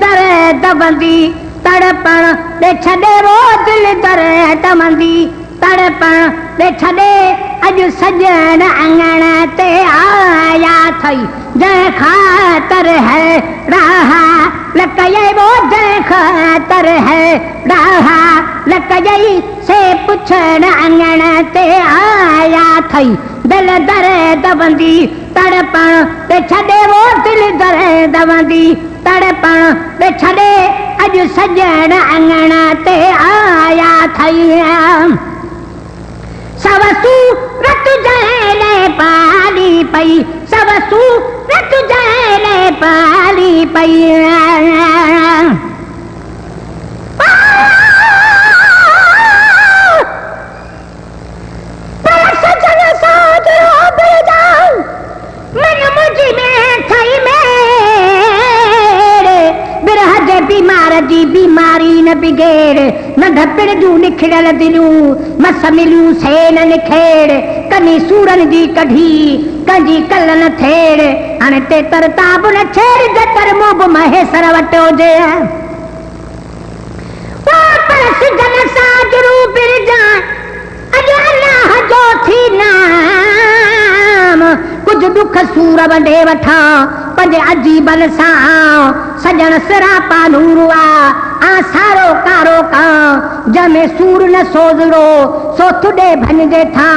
दर्द बंदी तड़पण दे छड़े वो दिल दर्द बंदी तड़पण दे छड़े अज सजन अंगण ते आया थई जै खातर है रहा लकये वो जै खातर है रहा लकये से पुछण अंगण ते आया थई दिल दर्द बंदी तड़पण ते छड़े वो दिल दर्द बंदी तड़पण ते छड़े अज सजन अंगण ते आया थई सवसू रत जले पाली पई सवसू रत जले पाली पई बीमार जी बीमारी न बिगेड़ न धपड़ जू निखड़ल दिलू मस मिलू से न निखेड़ कनी सूरन जी कढ़ी कंजी कल न थेड़ हाणे ते तरताब न छेड़ जतर मोब महेसर वटो जे वो परस जन साजरू बिरजा अज अल्लाह जो थी नाम कुछ दुख सूर वडे वठा पंज अजीबन सां सजन सिरापा नूरुआ आ सारो कारो का जमे सूर न सोजड़ो सो थुडे भनजे था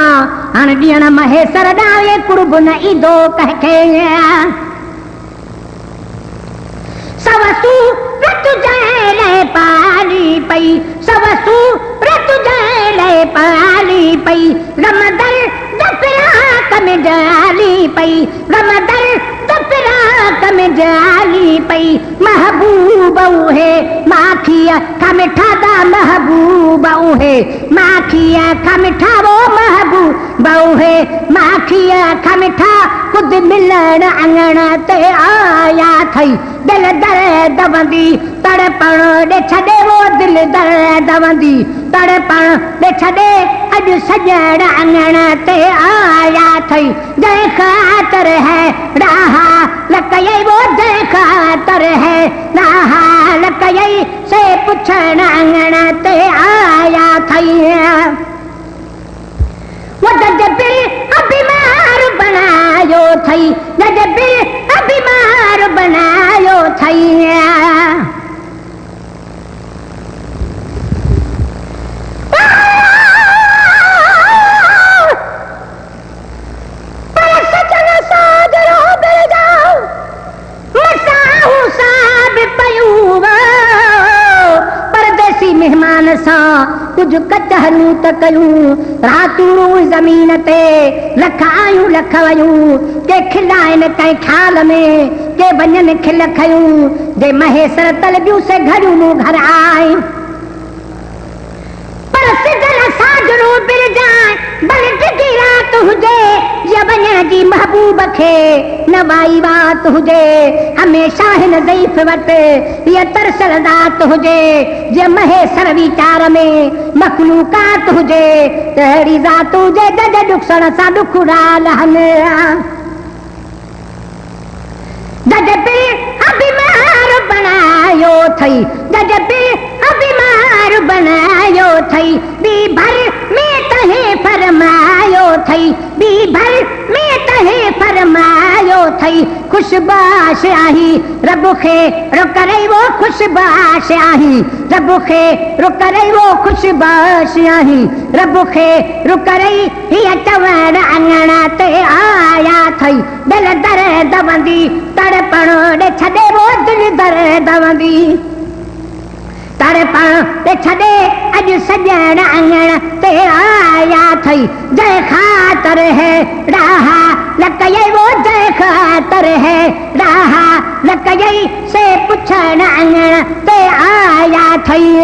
हाणे ॾियण महेसर ॾावे कुर्ब न ईंदो कहके सवसू रत जले पाली पई सवसू रत जले पाली पई रमदर दफरा में जाली पई रमदर दफरा में जाली पई महबूब है माखिया का मिठा दा महबूब है माखिया का मिठा वो महबूब है माखिया का मिठा खुद मिलण अंगण ते आया थई दिल दर्द बंदी तड़पण दे छड़े वो दिल दर्द बंदी तड़पण दे छड़े अज सजण अंगण ते आया थई जै खातर है रहा लकये वो जै खातर है रहा लकये से पुछण अंगण ते आया थई वो जजबिर अभिमार बनायो थई जजबिर अभिमार बनायो थई मेहमान सा कुछ कचहलू त कयूं रातूं जमीन ते लख आयूं लख वयूं के खिलाइन कई ख्याल में के वञन खिल खयूं जे महेसर तलबियूं से घड़ियूं मूं घर आए पर सिजल साजरू बिर जाए भले टिकी रात हुजे या वञण जी महबूब खे नवाई बात हुजे हमेशा हिन ज़ईफ़ वटि इहा तरसल दात हुजे जे महेसर वीचार में मखलूकात हुजे त अहिड़ी ज़ात हुजे जॾहिं ॾुखसण सां ॾुखड़ा लहनि जॾहिं बि अभिमार बनायो थई जॾहिं बि अभिमार बनायो थई ॿी भर में तहे फरमायो थई ॿी भर में तहे फरमायो थई खुशबाश आही रब खे रुकरई वो खुशबाश आही रब खे रुकरई वो खुशबाश आही रब खे रुकरई हीअ चवण अंगण ते आया थई दिल दर्द बंदी तड़पण ॾे छॾे वो दिल दर्द बंदी तड़पण ते छॾे अज सजण अंगण ते आया थई जै खातर है रहा लकये वो जै खातर है रहा लकये से पुछण अंगण ते आया थई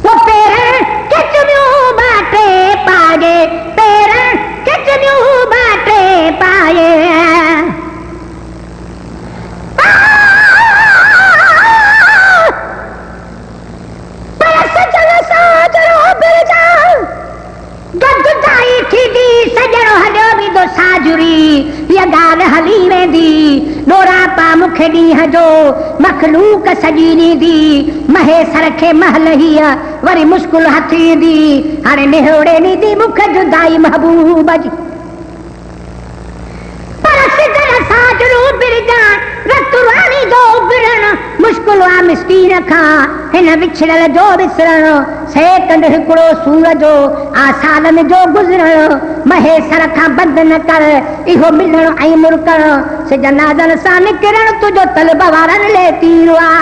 वो पेर किचनियूं बाटे पाए पेर किचनियूं बाटे पाए साजुरी ये गाल हली वेंदी डोरा पा मुख मूंखे ॾींहं जो मखलूक सॼी ॾींदी महे सर खे महल हीअ वरी मुश्किल हथ ईंदी हाणे निहोड़े ॾींदी मूंखे जुदाई महबूब जी पर सिदर साजरू बिरजा रतुरानी जो बिरण मुश्किल आ मिस्कीन खां हिन विछड़ल जो विसरण सेकंड हिकिड़ो सूर जो आ सालन जो गुज़रण महे सर खां बंदि न कर इहो मिलण ऐं मुरकण सिजनादन सां निकिरण तुंहिंजो तलब वारनि ले तीरो आ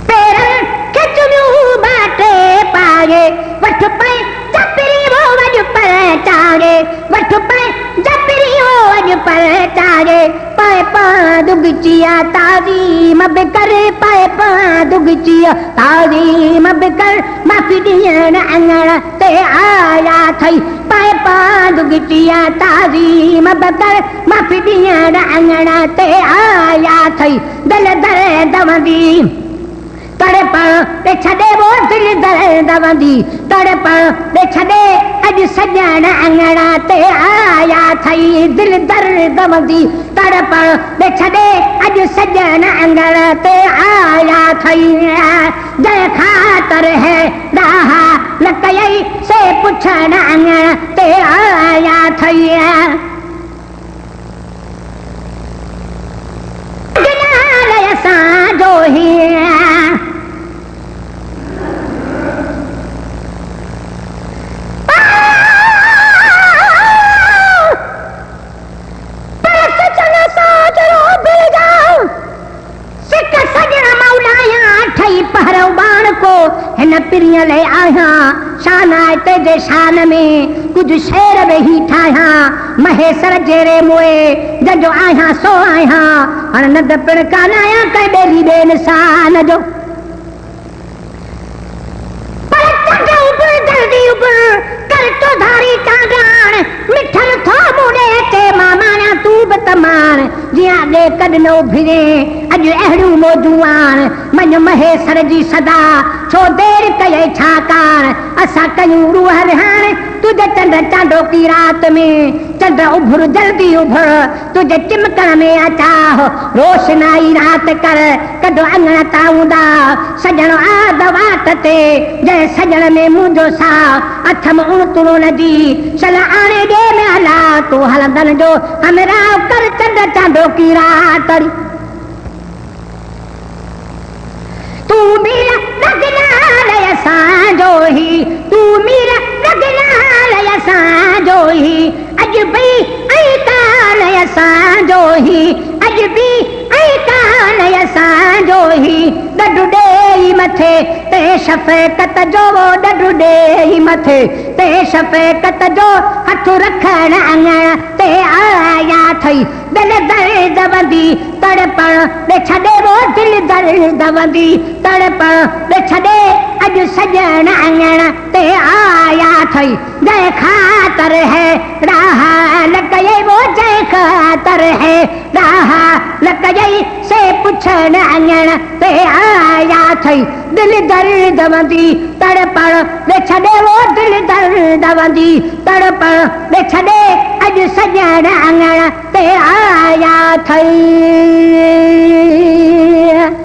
पेरनि खे चुमियूं बाटे पाए वठ पए जपरी वो वॼ पर चारे वठ पए जपरी वो वॼ पर चारे पाए पा दुगचिया ताज़ीम बि कर पाए पा दुगचिया ताज़ीम बि कर माफ़ी ॾियण अङण ते आया थई पाए पा दुगचिया ताज़ीम बि कर माफ़ी ॾियण अङण ते आया थई दिल दर्द वंदी तड़पण ते छॾे वो दिल दर्द वंदी तड़पण ते छॾे अॼु सॼण अङण ते आया थई दिल दर्द वंदी तड़पण ते छॾे अॼु सॼण अङण ते आया थई जंहिं ख़ातिर है ॾाहा न कयई से पुछण अङण ते आया थई असांजो ही पिरियल आहियां शान आहे तेजे शान में कुझु शेर वेही ठाहियां महेसर जहिड़े मोए जंहिंजो आहियां सो आहियां हाणे नंढ पिण कान आहियां कंहिं ॿेली ॿिए इंसान जो पर चंड उब जल्दी उब कर तो धारी कांडाण मिठल थो मुड़े अचे मां माणा तूं बि तमान जीअं अॻे कॾ न उभिरे अॼु अहिड़ियूं मौजूं आण मञ महेसर जी सदा छो देर कये छाकाणि असां कयूं रूह विहाण तुझे चंड चांडोकी रात में चंड उभर जल्दी उभर तुझे चिमकण में अचाह रोशनाई रात कर कॾो अङण ताऊंदा सजण आद वाट ते जंहिं सजण में मुंहिंजो साह अथम उणतुरो नदी सल आणे ॾे में हला तूं हलंदन जो हमरा कर चंड चांडोकी रात तू मेरा रगनाल असांजो ही तू मेरा रगनाल असांजो ही अॼु बि ऐं काल असांजो ही अॼु बि ऐं काल असांजो ही ॾढु ॾेई मथे ते शफ़क़त जो ॾढु ॾेई मथे ते शफ़क़त जो हथ रखण अङण ते आया थई दिल दर्द वंदी तड़पण ते छॾे वो दिल दर्द वंदी तड़पण ते छॾे अॼु सॼण अङण ते आया थई जंहिं ख़ातिर है राह न कयई वो जंहिं ख़ातिर है राह न कयई से पुछण अङण ते आया थई दिल दर्द वंदी तड़पण ते छॾे वो दिल दर्द वंदी तड़पण ते छॾे अॼु सॼण अङण ते आया थई